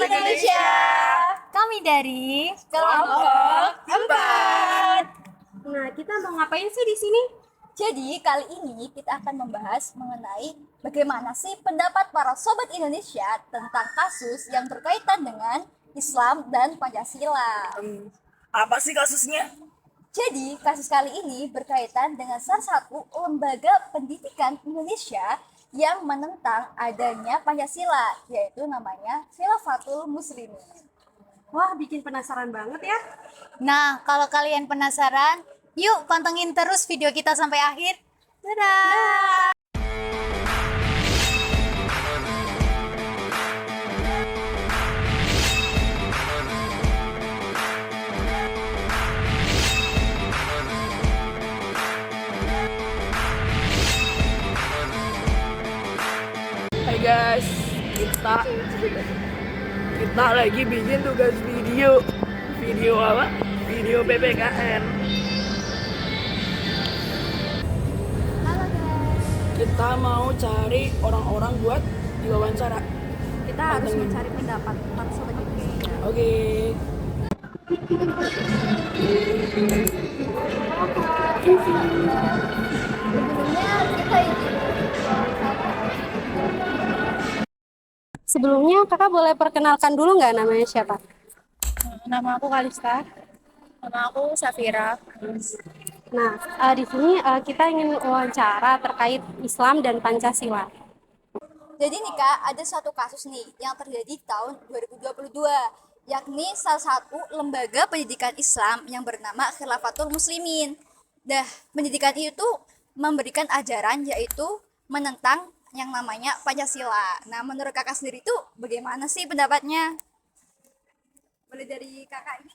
Indonesia. Kami dari Kelompok 4. Nah, kita mau ngapain sih di sini? Jadi kali ini kita akan membahas mengenai bagaimana sih pendapat para sobat Indonesia tentang kasus yang berkaitan dengan Islam dan Pancasila. Apa sih kasusnya? Jadi kasus kali ini berkaitan dengan salah satu lembaga pendidikan Indonesia yang menentang adanya Pancasila, yaitu namanya Khilafatul Muslimin. Wah, bikin penasaran banget ya. Nah, kalau kalian penasaran, yuk pantengin terus video kita sampai akhir. Dadah! Hai guys, kita lagi bikin tugas video. Video apa? Video PPKN. Halo guys. Kita mau cari orang-orang buat diwawancara. Kita harus mencari pendapat para sobat Indonesia. Oke. Sebelumnya kakak boleh perkenalkan dulu nggak namanya siapa? Nama aku Kalista. Nama aku Safira. Nah, di sini kita ingin wawancara terkait Islam dan Pancasila. Jadi nih Kak, ada satu kasus nih yang terjadi tahun 2022, yakni salah satu lembaga pendidikan Islam yang bernama Khilafatul Muslimin. Pendidikan itu memberikan ajaran yaitu menentang yang namanya Pancasila. Nah, menurut Kakak sendiri itu bagaimana sih pendapatnya? Boleh dari Kakak ini?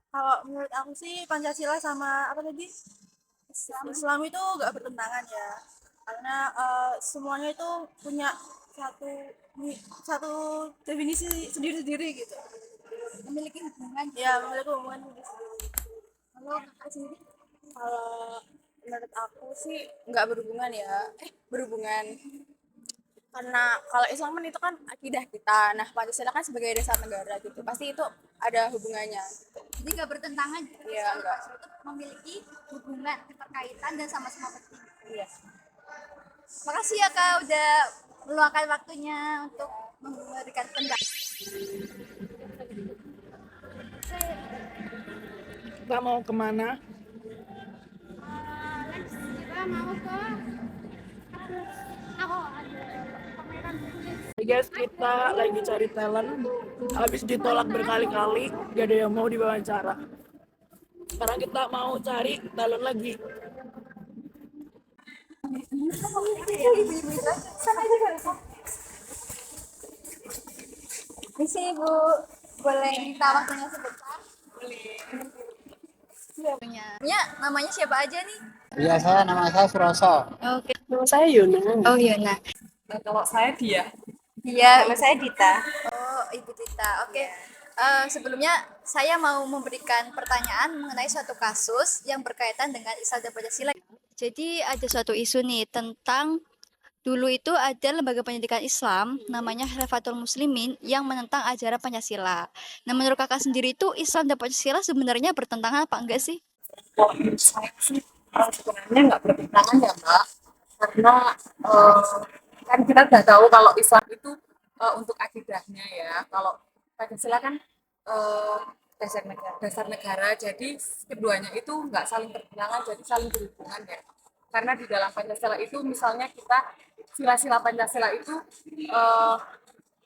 Kalau menurut aku sih Pancasila sama apa tadi? Islam itu gak bertentangan ya. Karena semuanya itu punya satu definisi sendiri-sendiri gitu. Memiliki hubungan. Ya, memiliki hubungan sendiri. Kalau Kakak sendiri? Kalau menurut aku sih nggak berhubungan ya. Berhubungan. Karena kalau Islam kan itu kan akidah kita. Nah, Pancasila kan sebagai dasar negara gitu. Pasti itu ada hubungannya. Jadi nggak bertentangan. Iya, enggak. Itu memiliki hubungan, keterkaitan dan sama-sama penting. Iya. Makasih ya Kak udah meluangkan waktunya untuk memberikan pendapat. Kita mau kemana? Kita mau ke Hai guys, kita lagi cari talent. Habis ditolak berkali-kali, gak ada yang mau diwawancara. Sekarang kita mau cari talent lagi. Misi Ibu, boleh minta waktunya sebentar? Boleh. Ya, namanya siapa aja nih? Iya, nama saya Suroso. Oke. Nama saya Yuna. Oh Yona. Kalau saya dia. Iya. Nama saya Dita. Oh Ibu Tita. Oke. Sebelumnya saya mau memberikan pertanyaan mengenai suatu kasus yang berkaitan dengan Islam dan Pancasila. Jadi ada suatu isu nih tentang dulu itu ada lembaga pendidikan Islam namanya Khilafatul Muslimin yang menentang ajaran Pancasila. Nah, menurut Kakak sendiri itu Islam dan Pancasila sebenarnya bertentangan apa enggak sih? Kalau menurut saya sih sebenarnya nggak bertentangan ya Mbak, karena kan kita udah tahu kalau Islam itu untuk akidahnya ya, kalau Pancasila kan dasar negara, jadi keduanya itu nggak saling bertentangan, jadi saling berhubungan ya. Karena di dalam Pancasila itu misalnya kita sila-sila Pancasila itu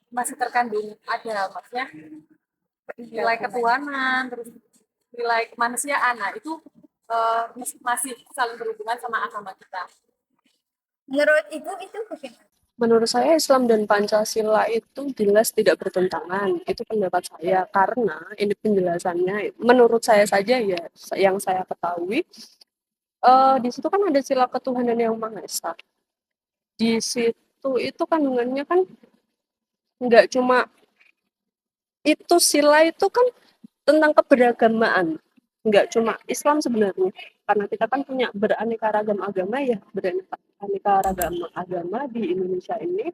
masih terkandung ada maksudnya nilai ketuhanan, terus nilai kemanusiaan, nah itu masih saling berhubungan sama agama kita. Menurut Ibu itu bagaimana? Menurut saya Islam dan Pancasila itu jelas tidak bertentangan. Itu pendapat saya karena ini penjelasannya menurut saya saja ya yang saya ketahui di situ kan ada sila ketuhanan yang Maha Esa. Di situ itu kandungannya kan nggak cuma itu, sila itu kan tentang keberagamaan. Nggak cuma Islam sebenarnya, karena kita kan punya beraneka ragam agama ya, beraneka ragam agama di Indonesia ini.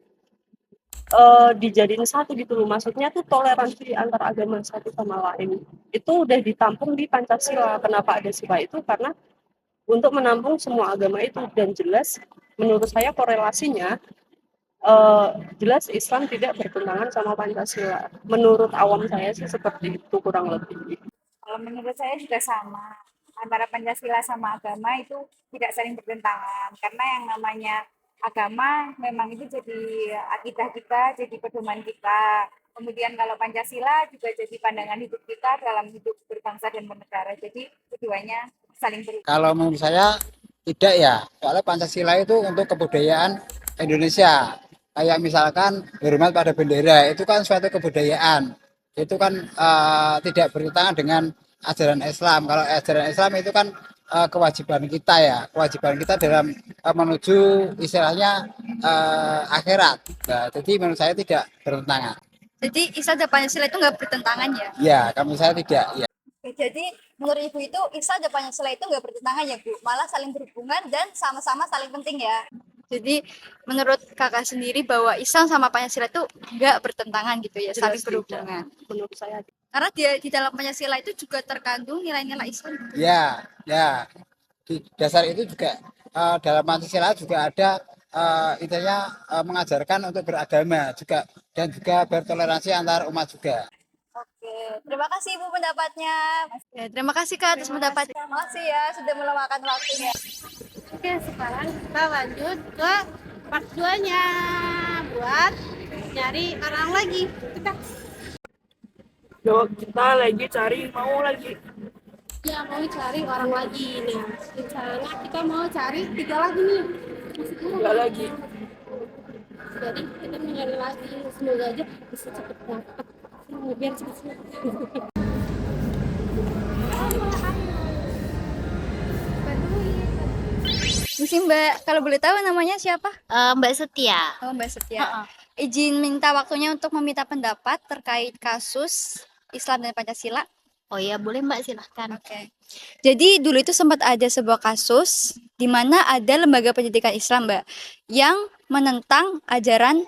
dijadiin satu gitu loh. Maksudnya tuh toleransi antar agama satu sama lain. Itu udah ditampung di Pancasila. Kenapa ada sila itu? Karena untuk menampung semua agama itu, dan jelas menurut saya korelasinya jelas Islam tidak bertentangan sama Pancasila. Menurut awam saya sih seperti itu kurang lebih. Kalau menurut saya juga sama. Antara Pancasila sama agama itu tidak saling bertentangan. Karena yang namanya agama memang itu jadi akidah kita, jadi pedoman kita. Kemudian kalau Pancasila juga jadi pandangan hidup kita dalam hidup berbangsa dan bernegara. Jadi keduanya saling berhubungan. Kalau menurut saya tidak ya, soalnya Pancasila itu untuk kebudayaan Indonesia. Kayak misalkan hormat pada bendera, itu kan suatu kebudayaan. Itu kan tidak bertentangan dengan ajaran Islam. Kalau ajaran Islam itu kan kewajiban kita ya, kewajiban kita dalam menuju istilahnya akhirat. Nah, jadi menurut saya tidak bertentangan. Jadi Islam dan Pancasila itu nggak bertentangan ya? Ya, kami saya tidak. Ya. Oke, jadi menurut Ibu itu Islam dan Pancasila itu nggak bertentangan ya Bu? Malah saling berhubungan dan sama-sama saling penting ya? Jadi menurut kakak sendiri bahwa Islam sama Pancasila itu nggak bertentangan gitu ya, saling Jelas berhubungan. tidak. Menurut saya Karena di dalam Pancasila itu juga terkandung nilai-nilai Islam. Ya, ya. Di dasar itu juga dalam Pancasila juga ada intinya mengajarkan untuk beragama juga dan juga bertoleransi antar umat juga. Oke, terima kasih Ibu pendapatnya. Ya, terima kasih Kak atas pendapatnya. Terima kasih ya sudah meluangkan waktunya. Oke, sekarang kita lanjut ke part 2-nya buat nyari orang lagi. Kita Yuk, kita lagi cari mau lagi. ya mau cari orang lagi. Nah, rencananya kita mau cari 3 lagi nih. Masih kurang. Enggak lagi. Jadi kita mau nyari lagi. Semoga aja bisa cepet dapet. Biar cepet. Misi Mbak, kalau boleh tahu namanya siapa? Mbak Setia. Oh, Mbak Setia. Izin minta waktunya untuk meminta pendapat terkait kasus Islam dan Pancasila. Oh ya, boleh Mbak, silahkan. Oke. Jadi dulu itu sempat ada sebuah kasus di mana ada lembaga pendidikan Islam, Mbak, yang menentang ajaran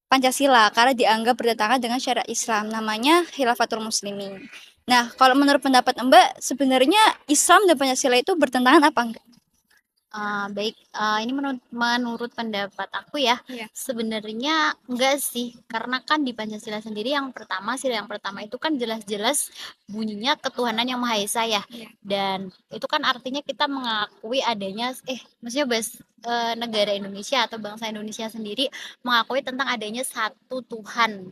Pancasila karena dianggap bertentangan dengan syariat Islam. Namanya Khilafatul Muslimin. Nah, kalau menurut pendapat Mbak, sebenarnya Islam dan Pancasila itu bertentangan apa enggak? Baik, ini menurut pendapat aku ya, Iya. sebenarnya enggak sih, karena kan di Pancasila sendiri sila yang pertama itu kan jelas-jelas bunyinya ketuhanan yang Maha Esa ya. Iya. Dan itu kan artinya kita mengakui adanya maksudnya negara Indonesia atau bangsa Indonesia sendiri mengakui tentang adanya satu Tuhan.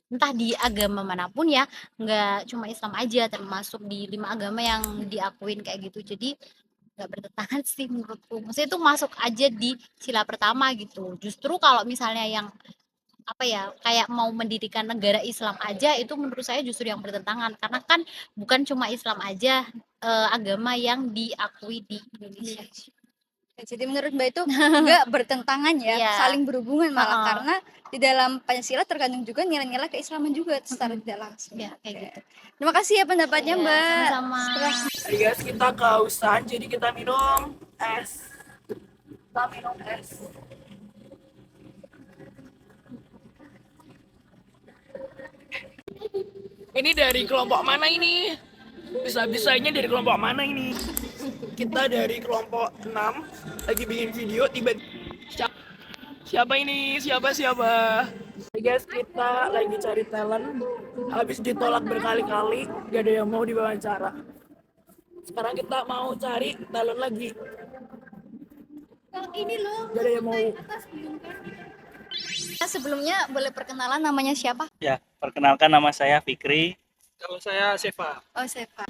Entah di agama manapun ya, enggak cuma Islam aja, termasuk di 5 agama yang diakuin kayak gitu. Jadi nggak bertentangan sih menurutku. Maksudnya itu masuk aja di sila pertama gitu. Justru kalau misalnya yang apa ya kayak mau mendirikan negara Islam aja itu menurut saya justru yang bertentangan karena kan bukan cuma Islam aja agama yang diakui di Indonesia. Ya, jadi menurut Mbak itu enggak bertentangan ya, Iya. saling berhubungan malah Heeh. karena di dalam Pancasila terkandung juga nilai-nilai keislaman juga secara tidak langsung. Ya kayak gitu. Terima kasih ya pendapatnya Ya, Mbak. sama-sama. Hai guys, kita kehausan jadi kita minum es. Kita minum es. Ini dari kelompok mana ini? Bisa-bisanya dari kelompok mana ini? Kita dari kelompok 6 lagi bikin video tiba-tiba siapa ini? Siapa? Hai guys, kita lagi cari talent. Habis ditolak berkali-kali, gak ada yang mau diwawancara. Sekarang kita mau cari talent lagi. ini loh. Gak ada yang mau. Sebelumnya boleh perkenalan namanya siapa? Ya, perkenalkan nama saya Fikri. Kalau saya Seva. Oh, Seva.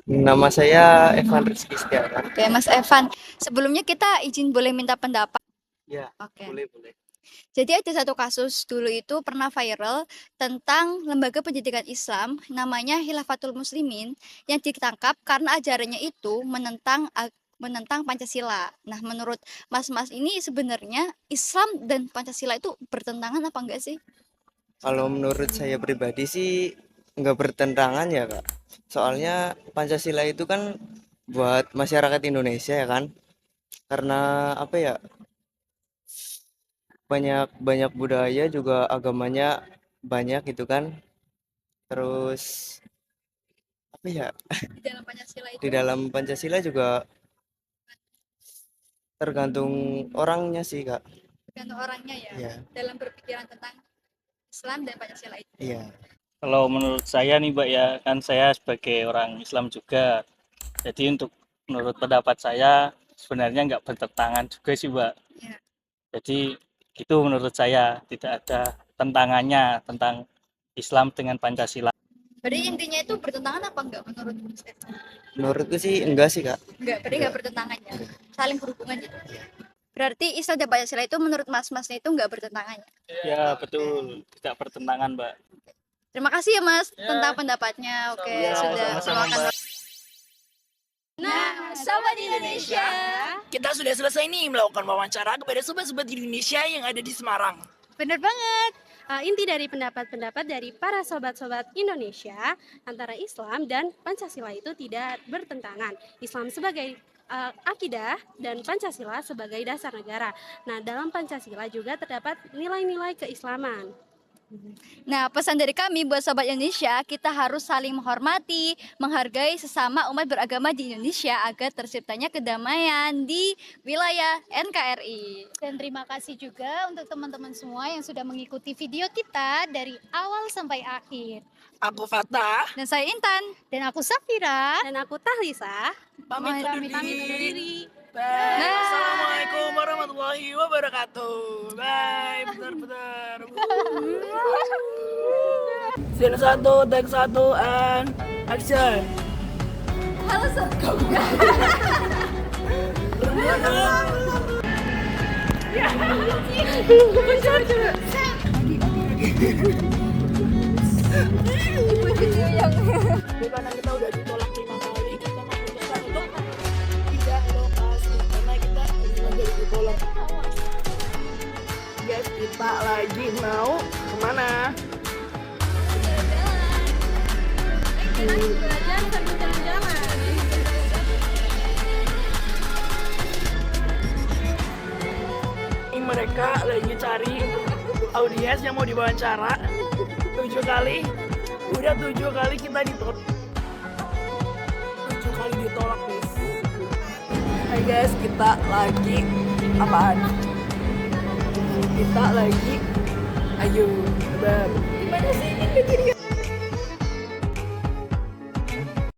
Nama saya Evan Rizky Setiawan. Oke, Mas Evan. Sebelumnya kita izin boleh minta pendapat. Ya, Oke. boleh. Jadi ada satu kasus dulu itu pernah viral tentang lembaga pendidikan Islam namanya Khilafatul Muslimin yang ditangkap karena ajarannya itu menentang Pancasila. Nah, menurut Mas-mas ini sebenarnya Islam dan Pancasila itu bertentangan apa enggak sih? Kalau menurut saya pribadi sih nggak bertentangan ya, Kak. Soalnya Pancasila itu kan buat masyarakat Indonesia ya kan. Karena apa ya? banyak banyak budaya juga, agamanya banyak gitu kan. Terus apa ya, Di dalam Pancasila itu di dalam Pancasila juga tergantung orangnya sih Kak. tergantung orangnya ya, Iya, dalam berpikiran tentang Islam dan Pancasila itu. iya. Kalau menurut saya nih Mbak ya, kan saya sebagai orang Islam juga. Jadi menurut pendapat saya sebenarnya nggak bertentangan juga sih Mbak. Ya. Jadi itu menurut saya tidak ada tentangannya tentang Islam dengan Pancasila. Berarti intinya itu bertentangan apa enggak menurut Mas Eko? Menurutku sih enggak sih Kak. Enggak, berarti enggak bertentangan ya. Saling berhubungan gitu. Berarti Islam dan Pancasila itu menurut Mas-masnya itu enggak bertentangan ya? Ya betul, tidak bertentangan Mbak. Terima kasih ya Mas tentang pendapatnya. Oke, Ya, sudah sama-sama, meluangkan Mbak. waktu. Nah, Sobat Indonesia, Kita sudah selesai nih melakukan wawancara kepada sobat-sobat Indonesia yang ada di Semarang. Bener banget. Inti dari pendapat-pendapat dari para sobat-sobat Indonesia antara Islam dan Pancasila itu tidak bertentangan. Islam sebagai akidah dan Pancasila sebagai dasar negara. Nah, dalam Pancasila juga terdapat nilai-nilai keislaman. nah pesan dari kami buat Sobat Indonesia, kita harus saling menghormati, menghargai sesama umat beragama di Indonesia agar terciptanya kedamaian di wilayah NKRI. Dan terima kasih juga untuk teman-teman semua yang sudah mengikuti video kita dari awal sampai akhir. Aku Fatah, Dan saya Intan. Dan aku Safira. Dan aku Tahlisa. pamit undur Pamit undur diri. diri. Bye. Nah. Assalamualaikum warahmatullahi wabarakatuh. Bye. Bentar. Scene 1, take 1, and action. Halo Sob. Video yang Karena kita udah ditolak 5 kali, kita memutuskan untuk pindah lokasi karena kita lagi ditolak. Guys, kita lagi mau kemana? Belajar sambil jalan-jalan. Ini mereka lagi cari audiens yang mau diwawancara 7 kali. Udah 7 kali kita ditolak. 7 kali ditolak guys. Hai guys, kita lagi apaan? Kita lagi ayo, Bang. Gimana sih ini?